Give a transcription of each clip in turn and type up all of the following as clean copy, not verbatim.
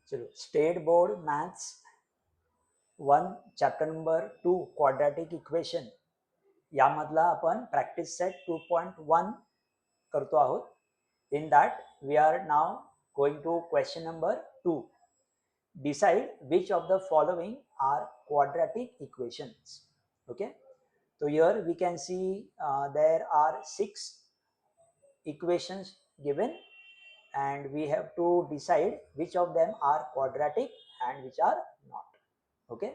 चलो state board maths 1 chapter number 2 quadratic equation यामधला आपण प्रॅक्टिस सेट 2.1 करतो आहोत. In that we are now going to question number 2. Decide which of the following are quadratic equations. Okay, so here we can see there are 6 equations given and we have to decide which of them are quadratic and which are not. Okay,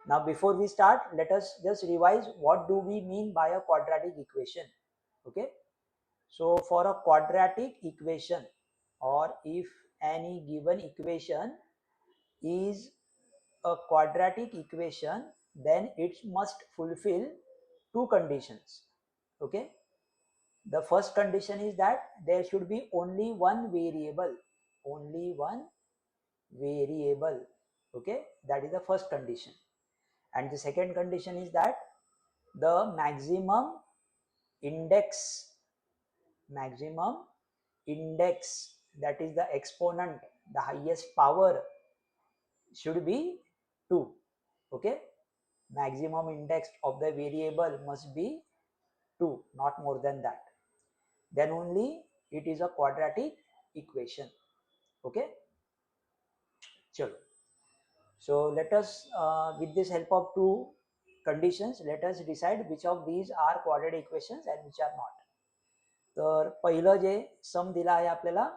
now before we start, let us just revise what do we mean by a quadratic equation. Okay, so for a quadratic equation, or if any given equation is a quadratic equation, then it must fulfill two conditions. Okay, the first condition is that there should be only one variable. Okay, that is the first condition. And the second condition is that the maximum index, that is the exponent, the highest power, should be 2. Okay, maximum index of the variable must be 2, not more than that. Then only it is a quadratic equation. Okay, chalo. So let us with this help of two conditions, let us decide which of these are quadratic equations and which are not. तर पहिलं जे सम दिला आहे आपल्याला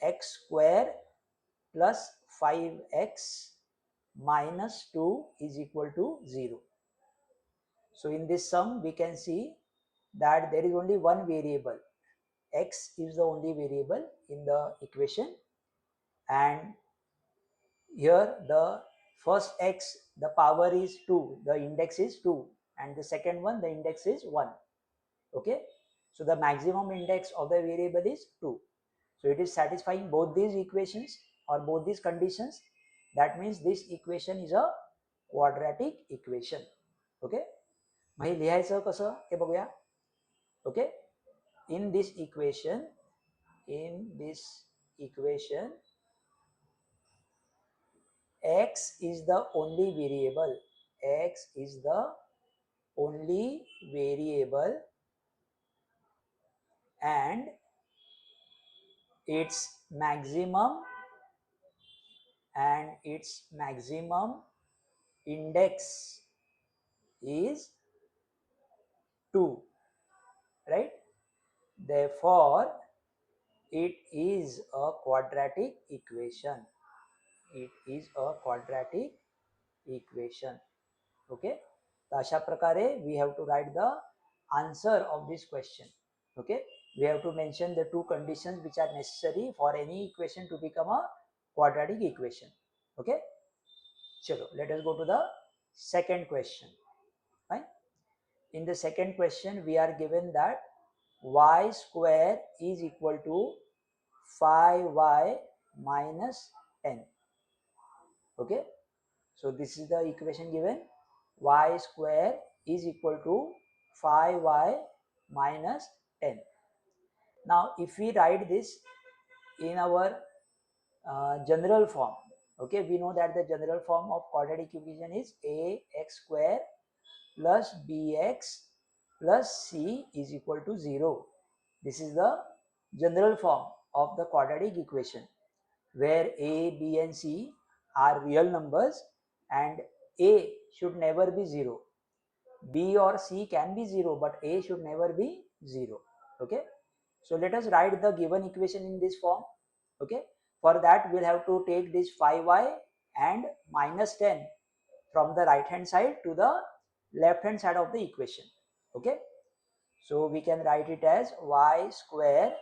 x square plus 5x minus 2 is equal to 0. So in this sum we can see that there is only one variable. X is the only variable in the equation, and here the first x, the power is 2, the index is 2, and the second one, the index is 1. Okay, so the maximum index of the variable is 2. So it is satisfying both these equations or both these conditions. That means this equation is a quadratic equation. Okay, मग हे लिहायचं कसं ते बघूया. Okay, in this equation x is the only variable. And its maximum index is 2, right? Therefore it is a quadratic equation. Okay, so अशा प्रकारे we have to write the answer of this question. Okay, we have to mention the two conditions which are necessary for any equation to become a quadratic equation. Okay, chalo, let us go to the second question. Fine. In the second question we are given that y square is equal to 5y minus 10. Okay, so this is the equation given. Y square is equal to 5y minus 10. Now if we write this in our general form, okay, we know that the general form of quadratic equation is ax square plus bx plus c is equal to 0. This is the general form of the quadratic equation, where a, b and c are real numbers and a should never be 0. B or c can be 0, but a should never be 0. Okay, so let us write the given equation in this form. Okay, for that we'll have to take this 5y and minus 10 from the right hand side to the left hand side of the equation. Okay, so we can write it as y square.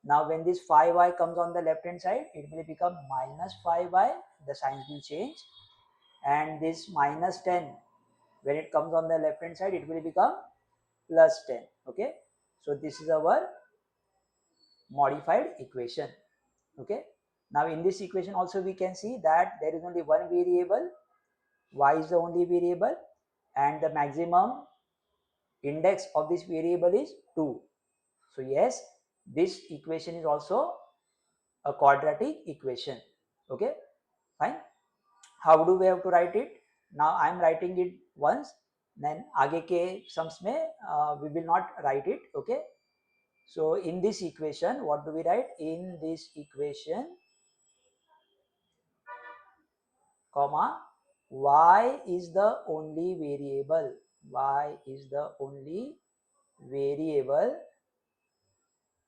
Now when this 5y comes on the left hand side, it will become minus 5y, the signs will change, and this minus 10, when it comes on the left hand side, it will become plus 10. Okay, so this is our modified equation. Okay, now in this equation also we can see that there is only one variable, y is the only variable, and the maximum index of this variable is 2. So yes, this equation is also a quadratic equation. Okay, fine. How do we have to write it? Now I am writing it once, then आगे के sums में we will not write it. Okay, so in this equation what do we write? In this equation, comma, y is the only variable. Y is the only variable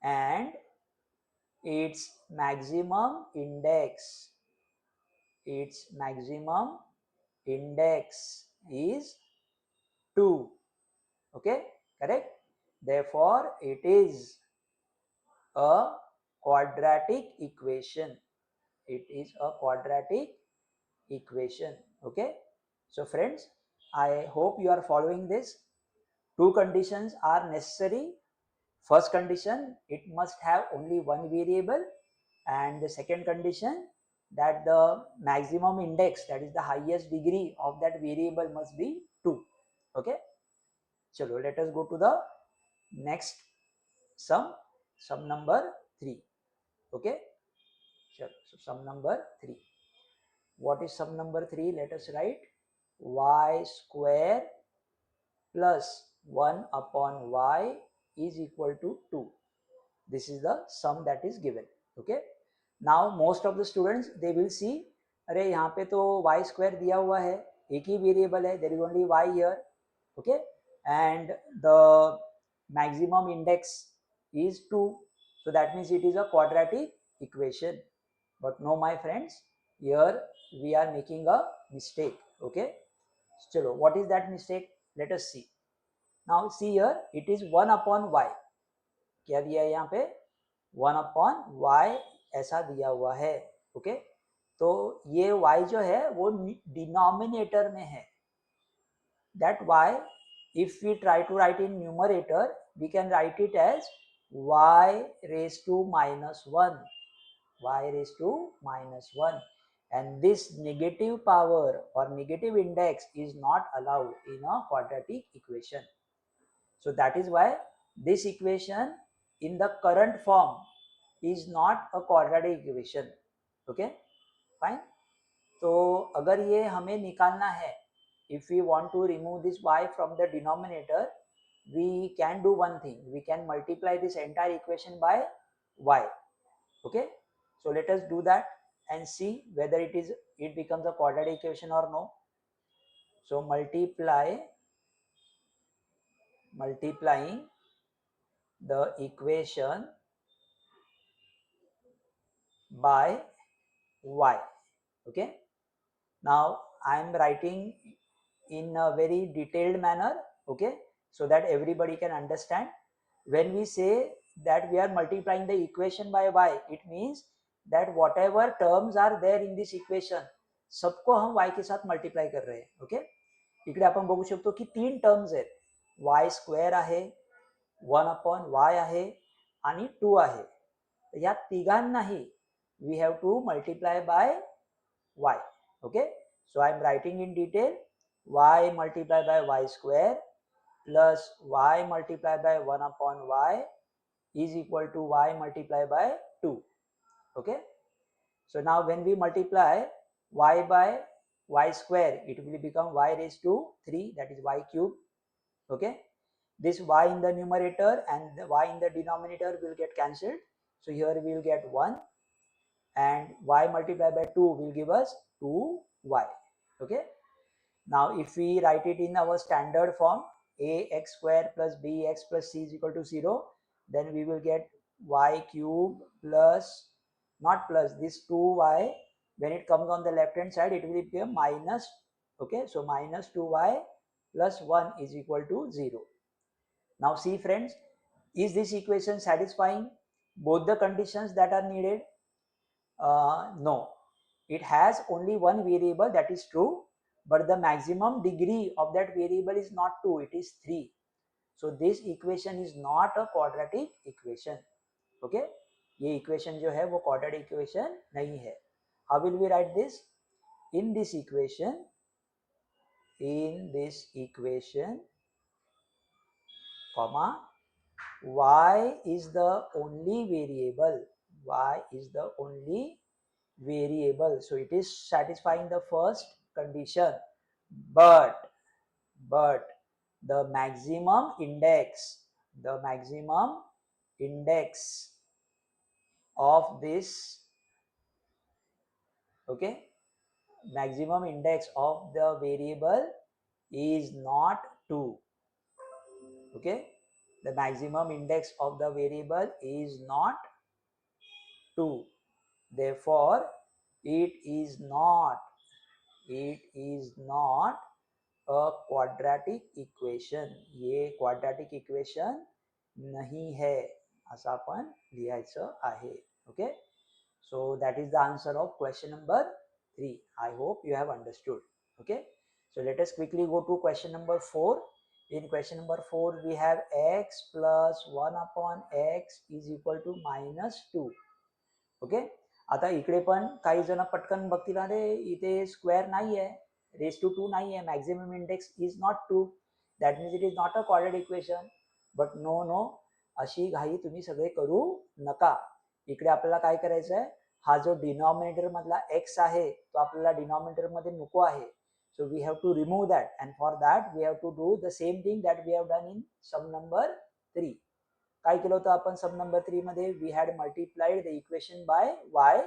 and its maximum index is 2. Okay, correct. Therefore it is a quadratic equation. It is a quadratic equation. Okay, so friends, I hope you are following this. Two conditions are necessary. First condition, it must have only one variable, and the second condition, that the maximum index, that is the highest degree of that variable, must be 2. Okay, chalo, let us go to the next sum number 3. Okay, chalo, so sum number 3. What is sum number 3? Let us write y square plus 1 upon y is equal to 2. This is the sum that is given. Okay, now most of the students, they will see, अरे यहाँ पे तो y square दिया हुआ है, एक ही variable है, there is only y here. Okay, and the maximum index is 2, so that means it is a quadratic equation. But no, my friends, here we are making a mistake. Okay, chalo, what is that mistake? Let us see. Now see here, it is 1 upon y. क्या दिया है यहाँ पे? 1 upon y ऐसा दिया हुआ है. Okay, तो ये y जो है वो डिनोमिनेटर में है. That y, if we try to write in numerator, we can write it as y raised to minus 1. Y raised to minus 1. And this negative power or negative index is not allowed in a quadratic equation. So that is why this equation in the current form is not a quadratic equation. Okay, fine. तो अगर ये हमें निकालना है, if we want to remove this y from the denominator, we can do one thing. We can multiply this entire equation by y. Okay, so let us do that and see whether it becomes a quadratic equation or no. So multiplying the equation by y. Okay, now I am writing in a very detailed manner. Okay, so that everybody can understand. When we say that we are multiplying the equation by y, it means that whatever terms are there in this equation, सबको हम y के साथ multiply कर रहे हैं. Okay, इकडे आपण बघू शकतो की 3 टर्म्स आहेत. y स्क्वेअर आहे, 1 अपॉन y आहे आणि 2 आहे. या तिघांनाही we have to multiply by y. Okay, so I am writing in detail, y multiplied by y square plus y multiplied by 1 upon y is equal to y multiplied by 2. Okay, so now when we multiply y by y square, it will become y raised to 3, that is y cube. Okay, this y in the numerator and the y in the denominator will get cancelled, so here we will get 1, and y multiplied by 2 will give us 2y. Okay, now if we write it in our standard form, ax square plus bx plus c is equal to 0, then we will get y cube plus, not plus, this 2y, when it comes on the left hand side it will become minus. Okay, so minus 2y plus 1 is equal to 0. Now see friends, is this equation satisfying both the conditions that are needed? No, it has only one variable, that is true, but the maximum degree of that variable is not 2, it is 3. So this equation is not a quadratic equation. Okay, ये equation जो है वो quadratic equation नहीं है. How will we write this? In this equation, comma, y is the only variable. Y is the only variable. So it is satisfying the first condition, but the maximum index of this, okay, maximum index of the variable is not 2. Okay, the maximum index of the variable is not 2, therefore it is not a quadratic equation. ये quadratic equation नहीं है असं आपण लिहायचं आहे. Okay, so that is the answer of question number 3. I hope you have understood. Okay, so let us quickly go to question number 4. In question number 4 we have x plus 1 upon x is equal to minus 2. Okay, आता इकडे पण काही जण पटकन बघतील, अरे इथे square नाही आहे, रेस टू 2 नाही आहे, maximum index is not 2, that means it is not a quadratic equation. But no, अशी घाई तुम्ही सगळे करू नका. इकडे आपल्याला काय करायचं आहे, हा जो डिनॉमिनेटर मधला एक्स आहे तो आपल्याला डिनॉमिनेटर मध्ये नको आहे. So we have to remove that, and for that we have to do the same thing that we have done in sum number 3. काय केलं होतं आपण सम नंबर 3 मध्ये, we had multiplied the equation by y.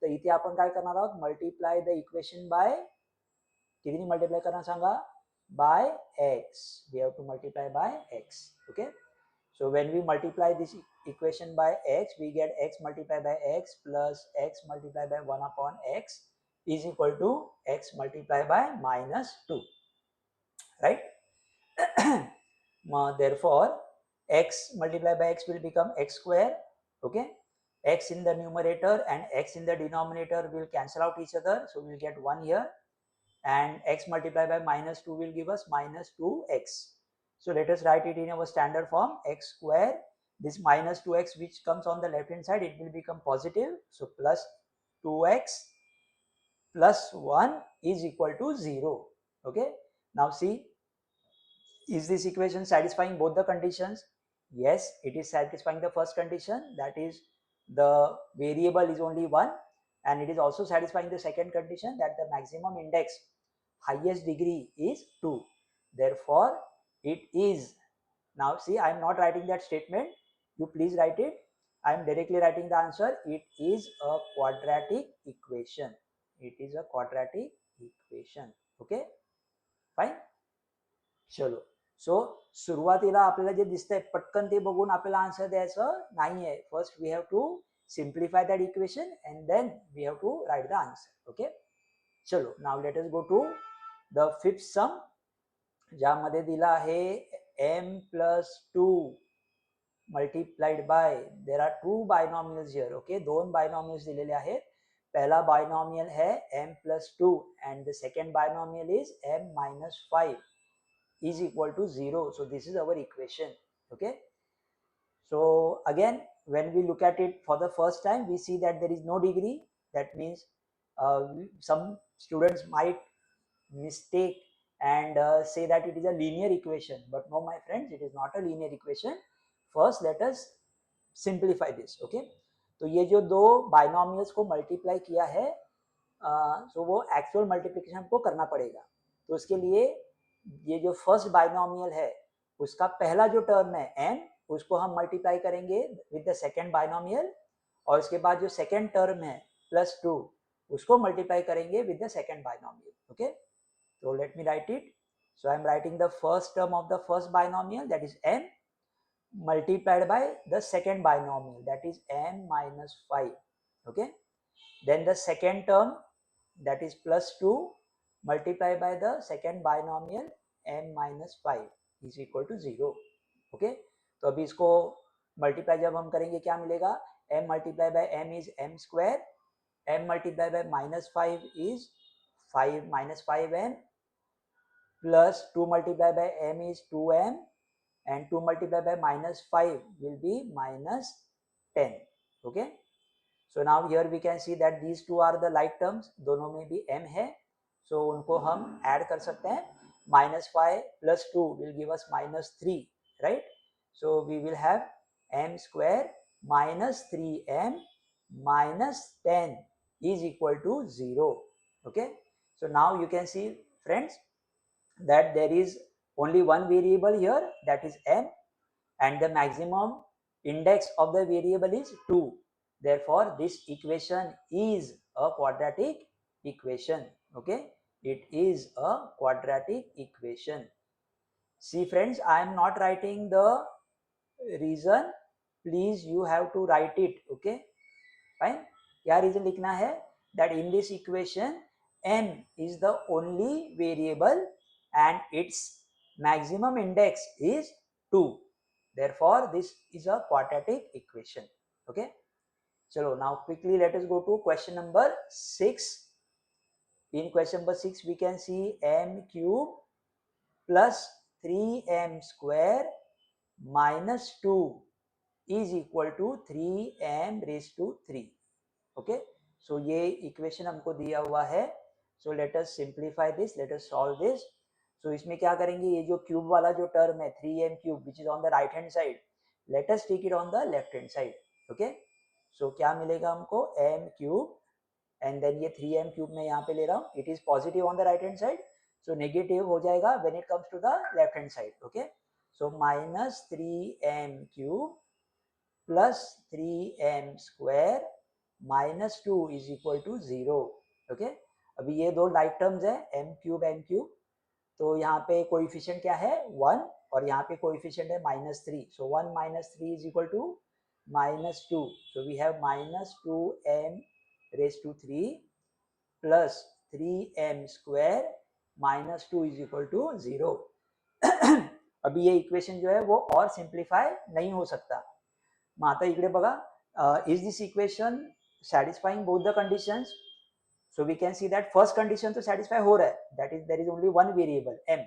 तर इथे आपण काय करणार आहोत, मल्टिप्लाय द इक्वेशन बाय, किती मल्टिप्लाय करणार सांगा, by x. We have to multiply by x. Okay, so when we multiply this equation by x, we get x multiplied by x plus x multiplied by 1 upon x is equal to x multiplied by minus 2, right? Therefore x multiplied by x will become x square. Okay, x in the numerator and x in the denominator will cancel out each other, so we'll get 1 here, and x multiplied by minus 2 will give us minus 2x. So let us write it in our standard form, x square, this minus 2x which comes on the left hand side, it will become positive, so plus 2x plus 1 is equal to 0. Okay, now see, is this equation satisfying both the conditions? Yes, it is satisfying the first condition, that is the variable is only 1, and it is also satisfying the second condition, that the maximum index highest degree is 2. Therefore it is, now see, I am not writing that statement, you please write it, I am directly writing the answer, it is a quadratic equation. It is a quadratic equation. Okay, fine. चलो, सो सुरुवातीला आपल्याला जे दिसतंय पटकन ते बघून आपल्याला answer द्यायचं नाहीये. First we have to simplify that equation and then we have to write the answer. Okay, चलो now let us go to the fifth sum, ज्यामध्ये दिला आहे m plus 2 multiplied by, there are two binomials here. Okay, दोन binomials दिलेले आहेत. पहला binomial है m plus 2 and the second binomial is m minus 5 is equal to 0. So this is our equation. Okay, so again when we look at it for the first time, we see that there is no degree. That means some students might mistake and say that it is a linear equation, but no my friends, it is not a linear equation. First let us simplify this. Okay, तो ये जो दो binomials को multiply किया है, तो वो actual multiplication हमको करना पड़ेगा. तो उसके लिए ये जो फर्स्ट बाइनोमियल है उसका पहला जो टर्म है m, उसको हम मल्टीप्लाई करेंगे विद द सेकेंड बाइनोमियल, और उसके बाद जो सेकेंड टर्म है प्लस 2, उसको मल्टीप्लाई करेंगे with the second binomial. Okay, so let me write it. So I am writing the first term of the first binomial, that is m, multiplied by the second binomial, that is m minus 5. Okay, then the second term, that is plus 2, multiplied by the second binomial m minus 5 is equal to 0. Okay, तो अभी इसको multiply जब हम करेंगे क्या मिलेगा, m multiplied by m is m square, m multiplied by minus 5 is 5 minus 5m, plus 2 multiplied by m is 2m, and 2 multiplied by minus 5 will be minus 10. Okay, so now here we can see that these two are the like terms, दोनों में भी m है, so उनको हम add कर सकते हैं. minus 5 plus 2 will give us minus 3, right? So we will have m square minus 3m minus 10 is equal to 0. Okay, so now you can see, friends, that there is only one variable here, that is m, and the maximum index of the variable is 2. Therefore, this equation is a quadratic equation. Okay, it is a quadratic equation. See, friends, I am not writing the reason. Please, you have to write it. Okay, fine. क्या reason लिखना है? That in this equation m is the only variable and its maximum index is 2. Therefore, this is a quadratic equation. Okay. Chalo, now quickly let us go to question number 6. In question number 6, we can see m cube plus 3m square minus 2 is equal to 3m raised to 3. Okay, so ये equation हमको दिया हुआ है. So let us simplify this, let us solve this. So इसमें क्या करेंगे, ये जो क्यूब वाला जो टर्म है 3m cube which is on the right hand side, let us take it on the left hand side. Okay, so क्या मिलेगा हमको, m क्यूब एंड देन ये 3m क्यूब में यहाँ पे ले रहा हूँ, it is positive on the right hand side, so negative हो जाएगा when it comes to the left hand side. Okay, so minus 3m cube plus 3m square minus 2 is equal to 0. Okay, अभी ये दो like terms है m cube, तो यहाँ पे coefficient क्या है 1 और यहाँ पे कोएफिशिएंट है -3. So 1 - 3 is equal to -2. So we have -2m raise to 3 plus 3m square -2 is equal to 0. अभी ये इक्वेशन जो है वो और सिंप्लीफाई नहीं हो सकता. मग आता इकडे बघा, is this equation satisfying both the conditions? So we can see that first condition to satisfy हो रहा है, that is there is only one variable m.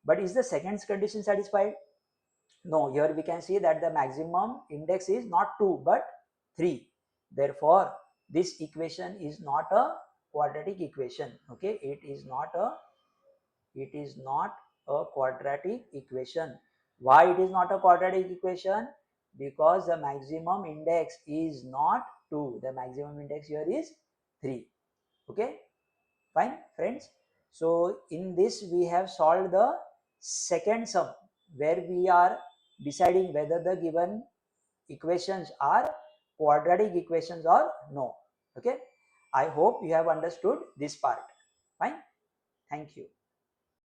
But is the second condition satisfied? No, here we can see that the maximum index is not 2 but 3. Therefore, this equation is not a quadratic equation. Okay, it is not a quadratic equation. Why it is not a quadratic equation? Because the maximum index is not 2. The maximum index here is 3. Okay, fine, friends. So in this we have solved the second sum where we are deciding whether the given equations are quadratic equations or no. Okay, I hope you have understood this part. Fine, thank you.